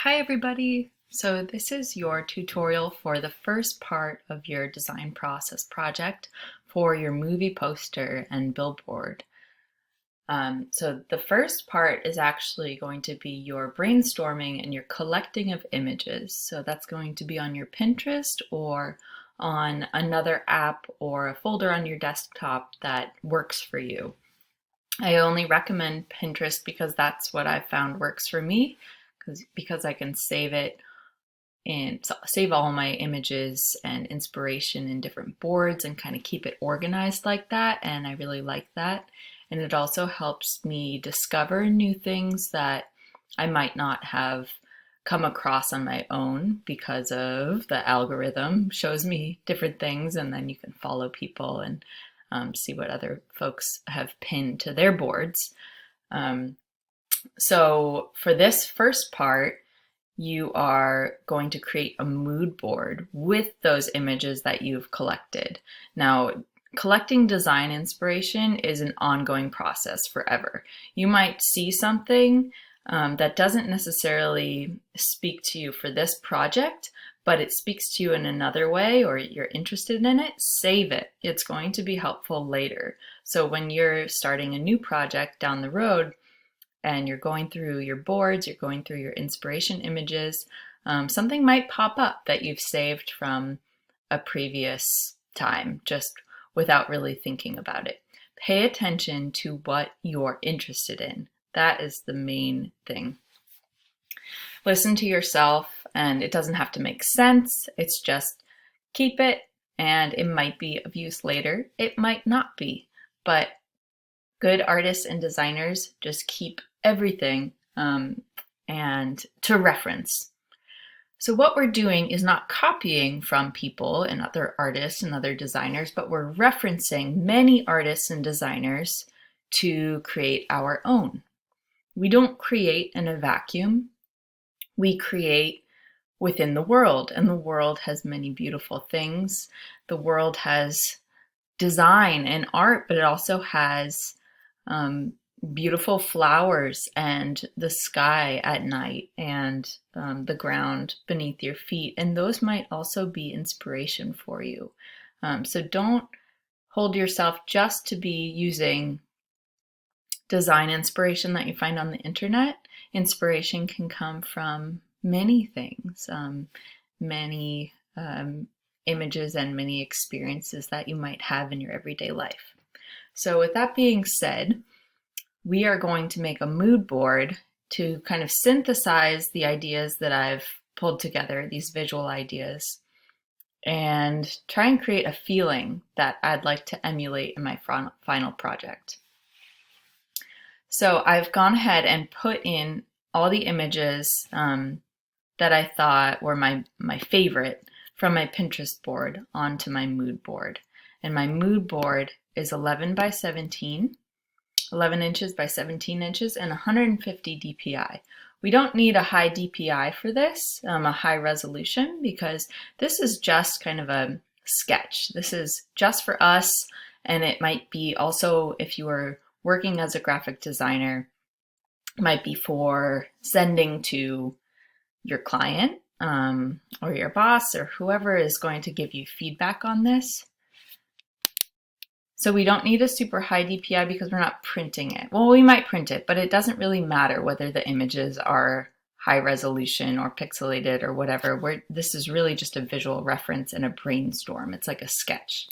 Hi everybody! So this is your tutorial for the first part of your design process project for your movie poster and billboard. So the first part is actually going to be your brainstorming and your collecting of images. So that's going to be on your Pinterest or on another app or a folder on your desktop that works for you. I only recommend Pinterest because that's what I've found works for me, because I can save it and save all my images and inspiration in different boards and kind of keep it organized like that. And I really like that. And it also helps me discover new things that I might not have come across on my own because of the algorithm shows me different things, and then you can follow people and see what other folks have pinned to their boards. So for this first part, you are going to create a mood board with those images that you've collected. Now, collecting design inspiration is an ongoing process forever. You might see something that doesn't necessarily speak to you for this project, but it speaks to you in another way, or you're interested in it, save it. It's going to be helpful later. So when you're starting a new project down the road, and you're going through your boards, you're going through your inspiration images, something might pop up that you've saved from a previous time just without really thinking about it. Pay attention to what you're interested in. That is the main thing. Listen to yourself, and it doesn't have to make sense. It's just keep it, and it might be of use later. It might not be, but good artists and designers just keep everything and to reference. So what we're doing is not copying from people and other artists and other designers, but we're referencing many artists and designers to create our own. We don't create in a vacuum. We create within the world, and the world has many beautiful things. The world has design and art, but it also has beautiful flowers and the sky at night and the ground beneath your feet. And those might also be inspiration for you. So don't hold yourself just to be using design inspiration that you find on the internet. Inspiration can come from many things, many images and many experiences that you might have in your everyday life. So with that being said, we are going to make a mood board to kind of synthesize the ideas that I've pulled together, these visual ideas, and try and create a feeling that I'd like to emulate in my final project. So I've gone ahead and put in all the images that I thought were my favorite from my Pinterest board onto my mood board. And my mood board is 11 by 17, 11 inches by 17 inches, and 150 DPI. We don't need a high DPI for this, a high resolution, because this is just kind of a sketch. This is just for us, and it might be also, if you are working as a graphic designer, might be for sending to your client or your boss or whoever is going to give you feedback on this. So we don't need a super high DPI because we're not printing it. Well, we might print it, but it doesn't really matter whether the images are high resolution or pixelated or whatever. This is really just a visual reference and a brainstorm. It's like a sketch.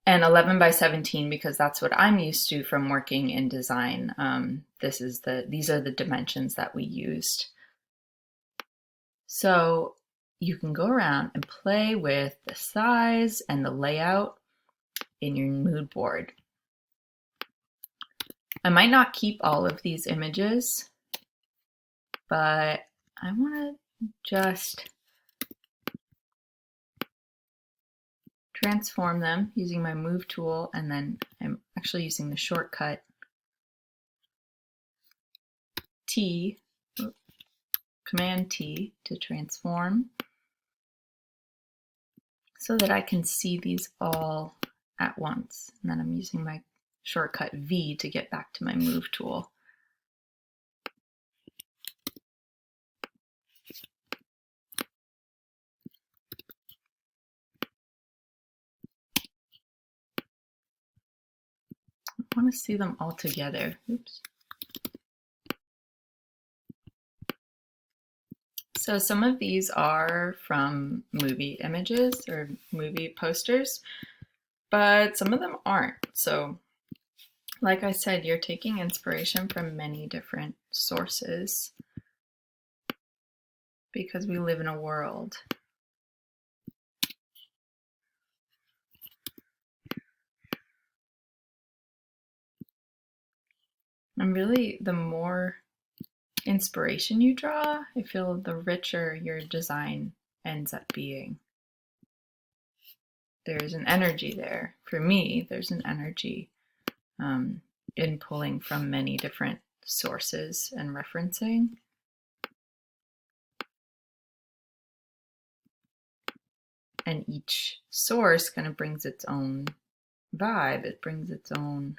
And 11 by 17 because that's what I'm used to from working in design. These are the dimensions that we used. So you can go around and play with the size and the layout in your mood board. I might not keep all of these images, but I want to just transform them using my move tool, and then I'm actually using the shortcut T, Command T to transform, so that I can see these all at once. And then I'm using my shortcut V to get back to my move tool. want to see them all together. Oops. So some of these are from movie images or movie posters, but some of them aren't. So like I said, you're taking inspiration from many different sources because we live in a world. And really, the more inspiration you draw, I feel the richer your design ends up being. There's an energy there. For me, there's an energy in pulling from many different sources and referencing. And each source kind of brings its own vibe. It brings its own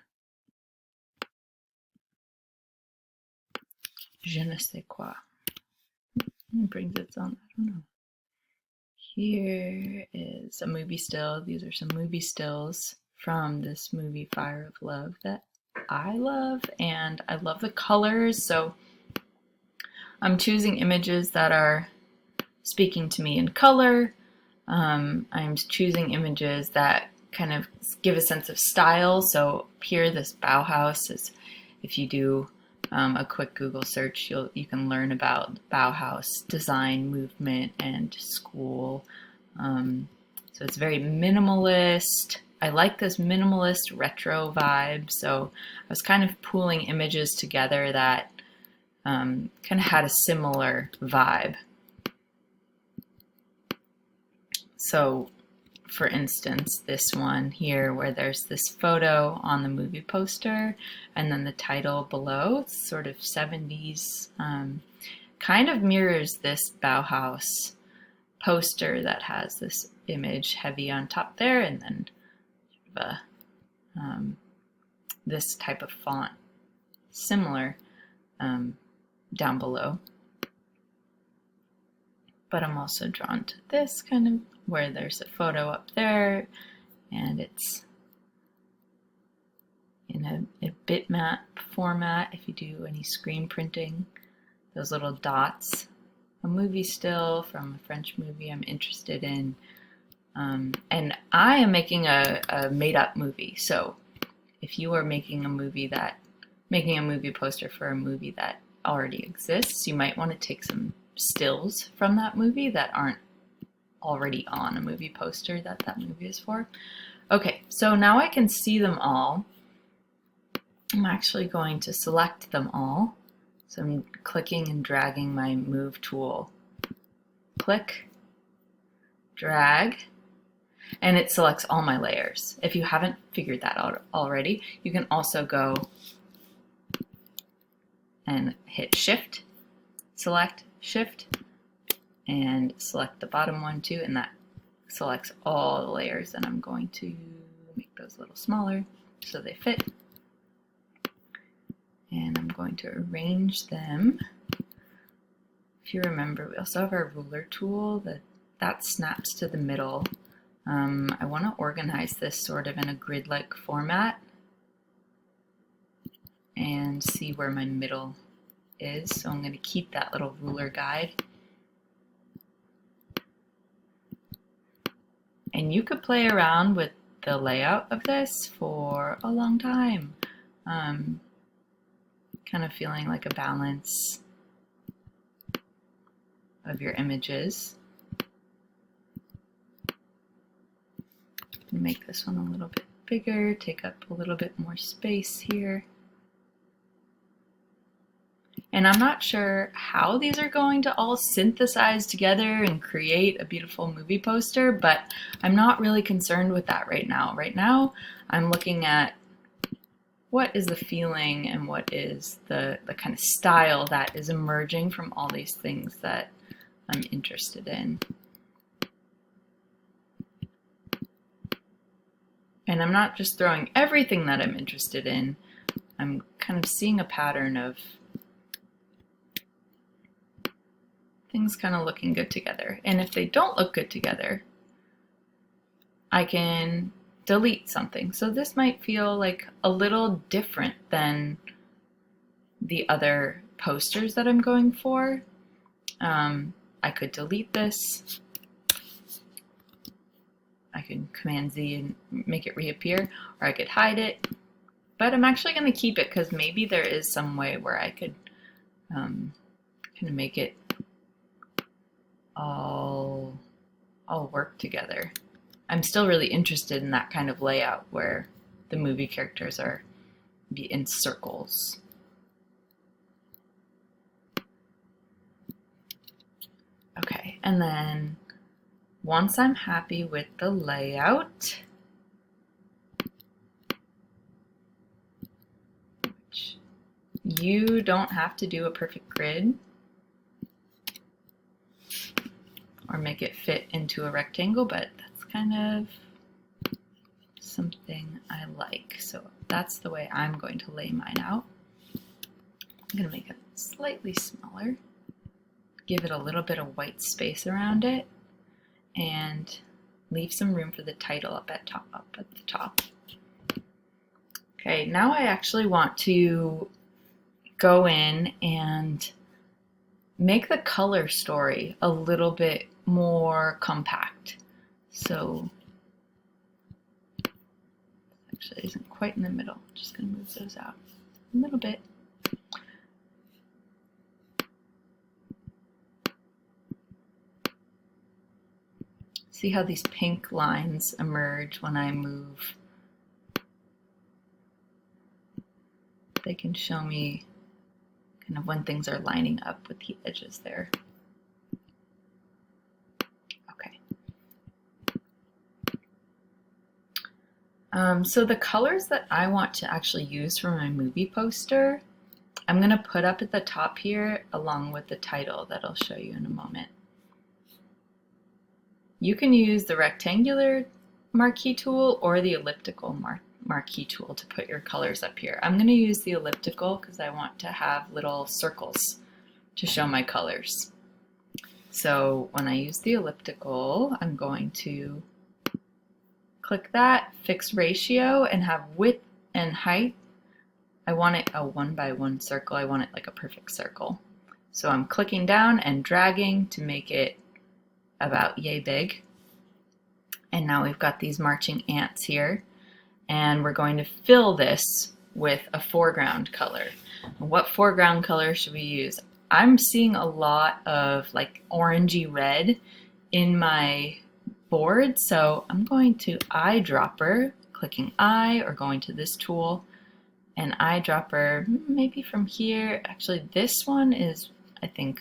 je ne sais quoi. It brings its own, I don't know. Here is a movie still. These are some movie stills from this movie Fire of Love that I love, and I love the colors. So I'm choosing images that are speaking to me in color. I'm choosing images that kind of give a sense of style. So here, this Bauhaus is, if you do a quick Google search, you can learn about Bauhaus design movement and school. So it's very minimalist. I like this minimalist retro vibe. So I was kind of pooling images together that kind of had a similar vibe. So for instance, this one here where there's this photo on the movie poster and then the title below, it's sort of 70s, kind of mirrors this Bauhaus poster that has this image heavy on top there and then this type of font similar down below. But I'm also drawn to this kind of where there's a photo up there and it's in a bitmap format. If you do any screen printing, those little dots, a movie still from a French movie I'm interested in. And I am making a made-up movie. So if you are making a movie poster for a movie that already exists, you might want to take some stills from that movie that aren't already on a movie poster that movie is for. Okay, so now I can see them all. I'm actually going to select them all. So I'm clicking and dragging my move tool. Click, drag, and it selects all my layers. If you haven't figured that out already, you can also go and hit Shift, select, Shift, and select the bottom one too, and that selects all the layers. And I'm going to make those a little smaller so they fit. And I'm going to arrange them. If you remember, we also have our ruler tool that snaps to the middle. I want to organize this sort of in a grid-like format and see where my middle is. So I'm going to keep that little ruler guide. And you could play around with the layout of this for a long time. Kind of feeling like a balance of your images. Make this one a little bit bigger, take up a little bit more space here. And I'm not sure how these are going to all synthesize together and create a beautiful movie poster, but I'm not really concerned with that right now. Right now, I'm looking at what is the feeling and what is the kind of style that is emerging from all these things that I'm interested in. And I'm not just throwing everything that I'm interested in. I'm kind of seeing a pattern of things kind of looking good together. And if they don't look good together, I can delete something. So this might feel like a little different than the other posters that I'm going for. I could delete this. I can Command Z and make it reappear, or I could hide it. But I'm actually going to keep it because maybe there is some way where I could kind of make it all work together. I'm still really interested in that kind of layout where the movie characters are be in circles. Okay, and then once I'm happy with the layout, which you don't have to do a perfect grid or make it fit into a rectangle, but that's kind of something I like. So that's the way I'm going to lay mine out. I'm going to make it slightly smaller, give it a little bit of white space around it, and leave some room for the title up at the top. Okay, now I actually want to go in and make the color story a little bit more compact. So actually isn't quite in the middle. Just going to move those out a little bit. See how these pink lines emerge when I move? They can show me kind of when things are lining up with the edges there. Okay. So the colors that I want to actually use for my movie poster, I'm going to put up at the top here along with the title that I'll show you in a moment. You can use the rectangular marquee tool or the elliptical marquee tool to put your colors up here. I'm going to use the elliptical because I want to have little circles to show my colors. So when I use the elliptical, I'm going to click that, fix ratio, and have width and height. I want it a 1 by 1 circle. I want it like a perfect circle. So I'm clicking down and dragging to make it about yay big. And now we've got these marching ants here, and we're going to fill this with a foreground color. What foreground color should we use? I'm seeing a lot of like orangey red in my board, so I'm going to eyedropper, clicking eye or going to this tool, and eyedropper maybe from here. Actually, this one is, I think,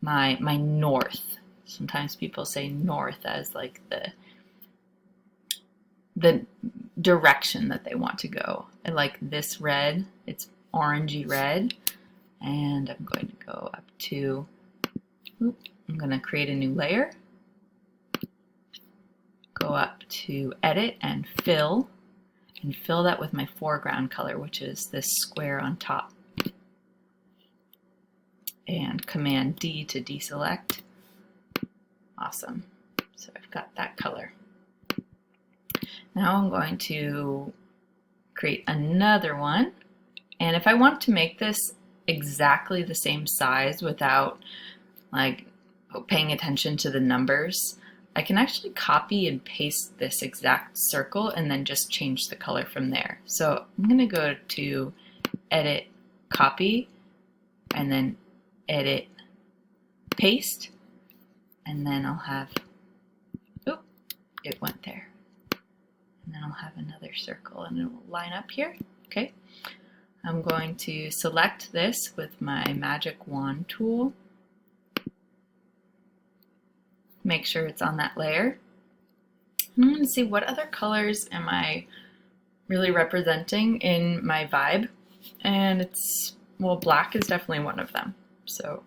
my north. Sometimes people say north as like the direction that they want to go. I like this red. It's orangey red. And I'm going to go up to, I'm going to create a new layer. Go up to edit and fill that with my foreground color, which is this square on top. And Command D to deselect. Awesome. So I've got that color. Now I'm going to create another one. And if I want to make this exactly the same size without like paying attention to the numbers, I can actually copy and paste this exact circle and then just change the color from there. So I'm going to go to edit, copy, and then edit, paste. And then I'll have, oop, it went there. And then I'll have another circle and it will line up here. Okay. I'm going to select this with my magic wand tool. Make sure it's on that layer. And I'm going to see what other colors am I really representing in my vibe. And it's, well, black is definitely one of them. So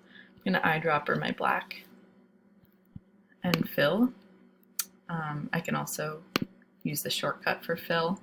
I'm going to eyedropper my black and fill. I can also use the shortcut for fill.